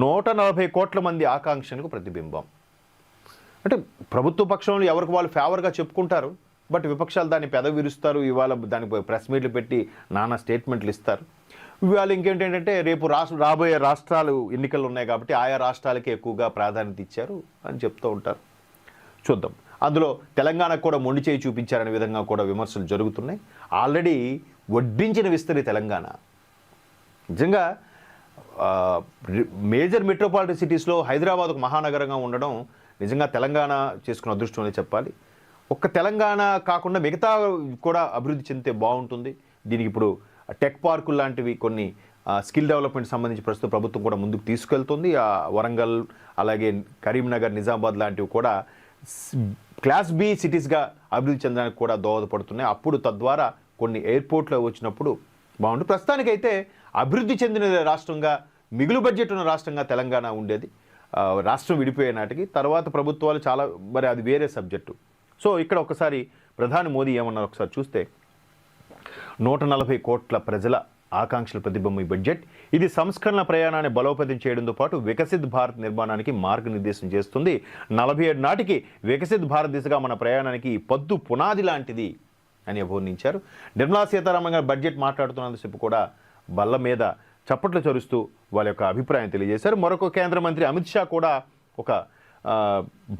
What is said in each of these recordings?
140 కోట్ల మంది ఆకాంక్షలకు ప్రతిబింబం. అంటే ప్రభుత్వ పక్షంలో ఎవరికి వాళ్ళు ఫేవర్గా చెప్పుకుంటారు, బట్ విపక్షాలు దాన్ని పెదవి విరుస్తారు. ఇవాళ దానికి ప్రెస్ మీట్లు పెట్టి నానా స్టేట్మెంట్లు ఇస్తారు. ఇవాళ ఇంకేంటంటే రేపు రాబోయే రాష్ట్రాలు ఎన్నికలు ఉన్నాయి కాబట్టి ఆయా రాష్ట్రాలకే ఎక్కువగా ప్రాధాన్యత ఇచ్చారు అని చెప్తూ ఉంటారు. చూద్దాం. అందులో తెలంగాణకు కూడా మొండి చేయి చూపించారనే విధంగా కూడా విమర్శలు జరుగుతున్నాయి. ఆల్రెడీ వడ్డించిన విస్తరి తెలంగాణ. నిజంగా మేజర్ మెట్రోపాలిటన్ సిటీస్లో హైదరాబాద్ ఒక మహానగరంగా ఉండడం నిజంగా తెలంగాణ చేసుకున్న అదృష్టం అని చెప్పాలి. ఒక్క తెలంగాణ కాకుండా మిగతా కూడా అభివృద్ధి చెందితే బాగుంటుంది. దీనికి ఇప్పుడు టెక్ పార్కులు లాంటివి కొన్ని స్కిల్ డెవలప్మెంట్ సంబంధించి ప్రస్తుతం ప్రభుత్వం కూడా ముందుకు తీసుకెళ్తుంది. వరంగల్, అలాగే కరీంనగర్, నిజామాబాద్ లాంటివి కూడా క్లాస్ బి సిటీస్గా అభివృద్ధి చెందడానికి కూడా దోహదపడుతున్నాయి. అప్పుడు తద్వారా కొన్ని ఎయిర్పోర్ట్లో వచ్చినప్పుడు బాగుంటుంది. ప్రస్తుతానికైతే అభివృద్ధి చెందిన రాష్ట్రంగా, మిగులు బడ్జెట్ ఉన్న రాష్ట్రంగా తెలంగాణ ఉండేది. రాష్ట్రం విడిపోయే నాటికి తర్వాత ప్రభుత్వాలు చాలా, మరి అది వేరే సబ్జెక్టు. సో ఇక్కడ ఒకసారి ప్రధాని మోదీ ఏమన్నారు ఒకసారి చూస్తే, 140 కోట్ల ప్రజల ఆకాంక్షల ప్రతిబింబం ఈ బడ్జెట్. ఇది సంస్కరణ ప్రయాణాన్ని బలోపేతం చేయడంతో పాటు వికసిత్ భారత్ నిర్మాణానికి మార్గనిర్దేశం చేస్తుంది. 47 నాటికి వికసిత్ భారత్ దిశగా మన ప్రయాణానికి పద్దు పునాది లాంటిది అని అభివర్ణించారు. నిర్మలా సీతారామన్ గారు బడ్జెట్ మాట్లాడుతున్నంతసేపు కూడా బల్ల మీద చప్పట్లు చరుస్తూ వాళ్ళ యొక్క అభిప్రాయం తెలియజేశారు. మరొక కేంద్ర మంత్రి అమిత్ షా కూడా ఒక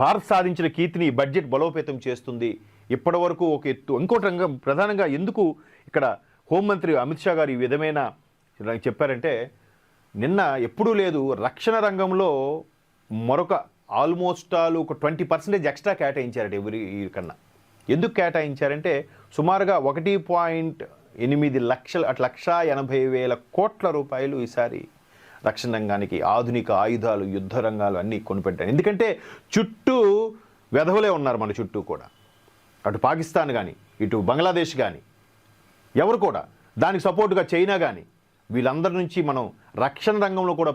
భారత్ సాధించిన కీర్తిని బడ్జెట్ బలోపేతం చేస్తుంది. ఇప్పటి వరకు ఒక ఎత్తు. ఇంకోటి రంగం ప్రధానంగా ఎందుకు ఇక్కడ హోంమంత్రి అమిత్ షా గారు ఈ విధమైన చెప్పారంటే, నిన్న ఎప్పుడూ లేదు రక్షణ రంగంలో మరొక ఆల్మోస్ట్ ఒక 20% ఎక్స్ట్రా కేటాయించారట ఎవరి కన్నా. ఎందుకు కేటాయించారంటే సుమారుగా 1.8 లక్షలు, 1,80,000 కోట్ల రూపాయలు ఈసారి రక్షణ రంగానికి ఆధునిక ఆయుధాలు, యుద్ధ రంగాలు అన్నీ కొనిపెట్టారు. ఎందుకంటే చుట్టూ వెధవలే ఉన్నారు మన చుట్టూ కూడా. అటు పాకిస్తాన్ కానీ, ఇటు బంగ్లాదేశ్ కానీ, ఎవరు కూడా దానికి సపోర్టుగా చైనా కానీ, వీళ్ళందరి నుంచి మనం రక్షణ రంగంలో కూడా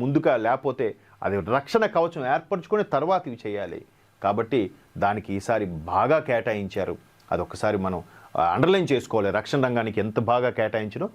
ముందుగా లేకపోతే అది రక్షణ కవచం ఏర్పరచుకొని తర్వాత ఇవి చేయాలి. కాబట్టి దానికి ఈసారి బాగా కేటాయించారు. అదొకసారి మనం అండర్లైన్ చేసుకోవాలి. రక్షణ రంగానికి ఎంత బాగా కేటాయించడం